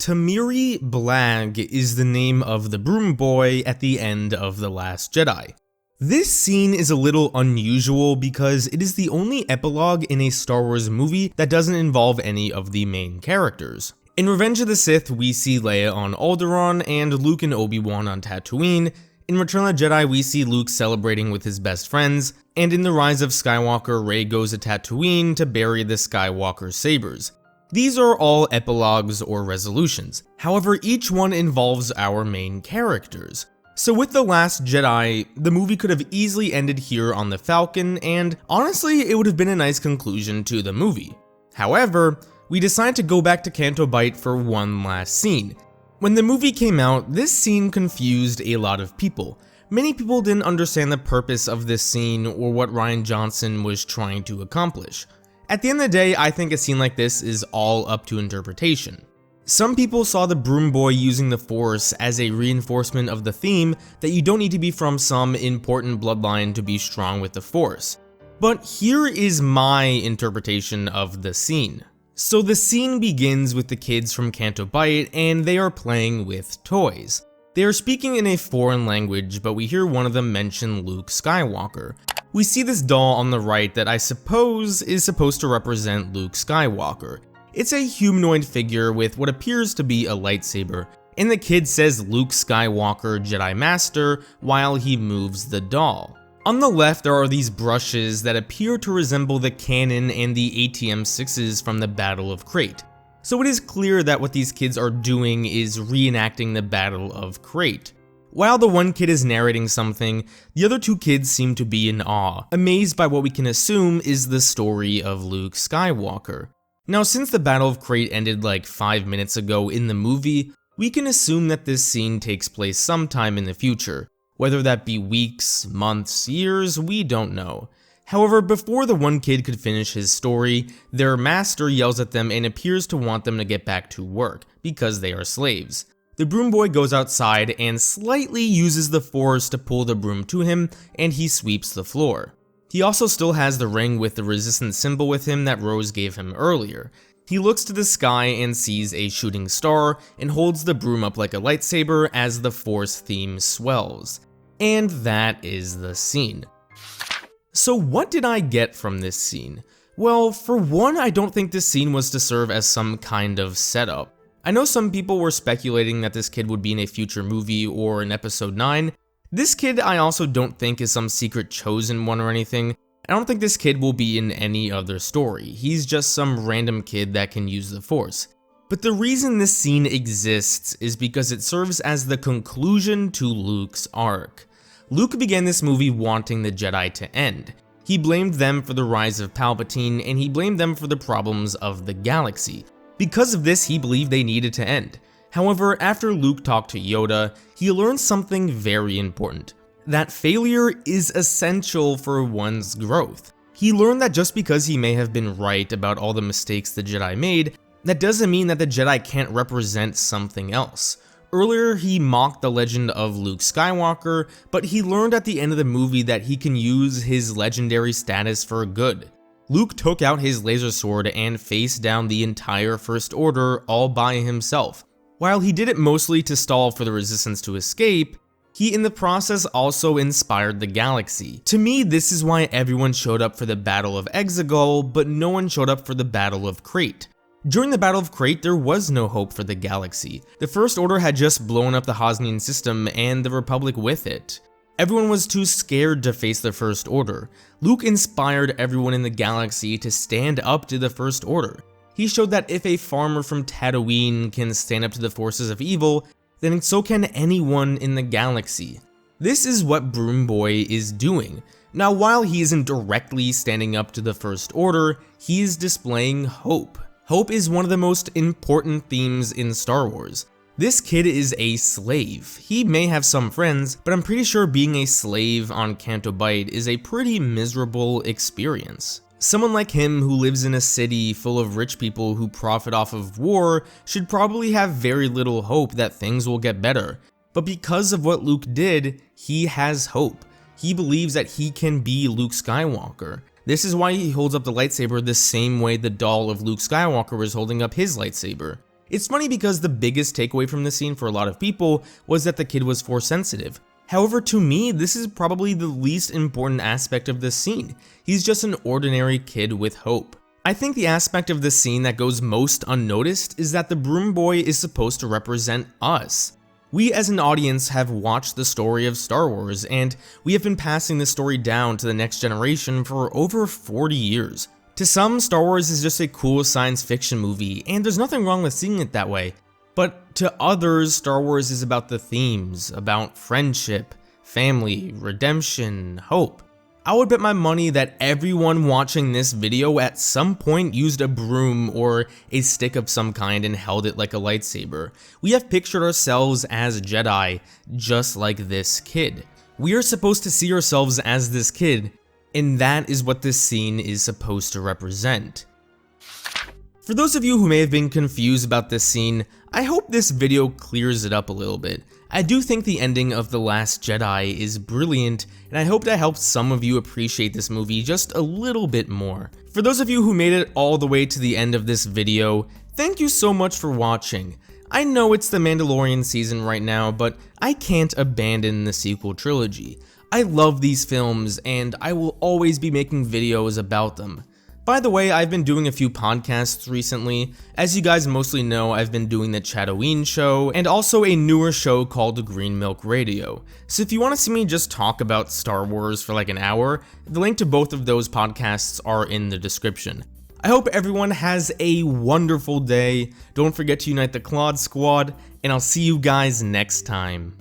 Tamiri Blag is the name of the Broom boy at the end of The Last Jedi. This scene is a little unusual because it is the only epilogue in a Star Wars movie that doesn't involve any of the main characters. In Revenge of the Sith, we see Leia on Alderaan and Luke and Obi-Wan on Tatooine. In Return of the Jedi, we see Luke celebrating with his best friends, and in The Rise of Skywalker, Rey goes to Tatooine to bury the Skywalker sabers. These are all epilogues or resolutions. However, each one involves our main characters. So with The Last Jedi, the movie could have easily ended here on the Falcon, and honestly, it would have been a nice conclusion to the movie. However, we decided to go back to Canto Bight for one last scene. When the movie came out, this scene confused a lot of people. Many people didn't understand the purpose of this scene or what Rian Johnson was trying to accomplish. At the end of the day, I think a scene like this is all up to interpretation. Some people saw the Broom boy using the Force as a reinforcement of the theme that you don't need to be from some important bloodline to be strong with the Force. But here is my interpretation of the scene. So the scene begins with the kids from Canto Bight and they are playing with toys. They are speaking in a foreign language, but we hear one of them mention Luke Skywalker. We see this doll on the right that I suppose is supposed to represent Luke Skywalker. It's a humanoid figure with what appears to be a lightsaber, and the kid says Luke Skywalker Jedi Master while he moves the doll. On the left, there are these brushes that appear to resemble the cannon and the ATM-6s from the Battle of Crait. So it is clear that what these kids are doing is reenacting the Battle of Crait. While the one kid is narrating something, the other two kids seem to be in awe, amazed by what we can assume is the story of Luke Skywalker. Now, since the Battle of Crait ended like 5 minutes ago in the movie, we can assume that this scene takes place sometime in the future. Whether that be weeks, months, years, we don't know. However, before the one kid could finish his story, their master yells at them and appears to want them to get back to work, because they are slaves. The Broom boy goes outside and slightly uses the Force to pull the broom to him, and he sweeps the floor. He also still has the ring with the resistance symbol with him that Rose gave him earlier. He looks to the sky and sees a shooting star, and holds the broom up like a lightsaber as the Force theme swells. And that is the scene. So what did I get from this scene? Well, for one, I don't think this scene was to serve as some kind of setup. I know some people were speculating that this kid would be in a future movie or in episode 9. This kid I also don't think is some secret chosen one or anything. I don't think this kid will be in any other story. He's just some random kid that can use the Force. But the reason this scene exists is because it serves as the conclusion to Luke's arc. Luke began this movie wanting the Jedi to end. He blamed them for the rise of Palpatine, and he blamed them for the problems of the galaxy. Because of this, he believed they needed to end. However, after Luke talked to Yoda, he learned something very important. That failure is essential for one's growth. He learned that just because he may have been right about all the mistakes the Jedi made, that doesn't mean that the Jedi can't represent something else. Earlier, he mocked the legend of Luke Skywalker, but he learned at the end of the movie that he can use his legendary status for good. Luke took out his laser sword and faced down the entire First Order all by himself. While he did it mostly to stall for the Resistance to escape, he in the process also inspired the galaxy. To me, this is why everyone showed up for the Battle of Exegol, but no one showed up for the Battle of Crait. During the Battle of Crait, there was no hope for the galaxy. The First Order had just blown up the Hosnian system and the Republic with it. Everyone was too scared to face the First Order. Luke inspired everyone in the galaxy to stand up to the First Order. He showed that if a farmer from Tatooine can stand up to the forces of evil, then so can anyone in the galaxy. This is what Broom Boy is doing. Now, while he isn't directly standing up to the First Order, he is displaying hope. Hope is one of the most important themes in Star Wars. This kid is a slave. He may have some friends, but I'm pretty sure being a slave on Canto Bight is a pretty miserable experience. Someone like him who lives in a city full of rich people who profit off of war should probably have very little hope that things will get better. But because of what Luke did, he has hope. He believes that he can be Luke Skywalker. This is why he holds up the lightsaber the same way the doll of Luke Skywalker was holding up his lightsaber. It's funny because the biggest takeaway from this scene for a lot of people was that the kid was force sensitive. However, to me, this is probably the least important aspect of this scene. He's just an ordinary kid with hope. I think the aspect of this scene that goes most unnoticed is that the Broom Boy is supposed to represent us. We as an audience have watched the story of Star Wars, and we have been passing this story down to the next generation for over 40 years. To some, Star Wars is just a cool science fiction movie, and there's nothing wrong with seeing it that way. But to others, Star Wars is about the themes, about friendship, family, redemption, hope. I would bet my money that everyone watching this video at some point used a broom or a stick of some kind and held it like a lightsaber. We have pictured ourselves as Jedi, just like this kid. We are supposed to see ourselves as this kid, and that is what this scene is supposed to represent. For those of you who may have been confused about this scene, I hope this video clears it up a little bit. I do think the ending of The Last Jedi is brilliant, and I hope that helps some of you appreciate this movie just a little bit more. For those of you who made it all the way to the end of this video, thank you so much for watching. I know it's the Mandalorian season right now, but I can't abandon the sequel trilogy. I love these films, and I will always be making videos about them. By the way, I've been doing a few podcasts recently. As you guys mostly know, I've been doing the Chatoween show, and also a newer show called Green Milk Radio. So if you want to see me just talk about Star Wars for like an hour, the link to both of those podcasts are in the description. I hope everyone has a wonderful day. Don't forget to unite the Claude Squad, and I'll see you guys next time.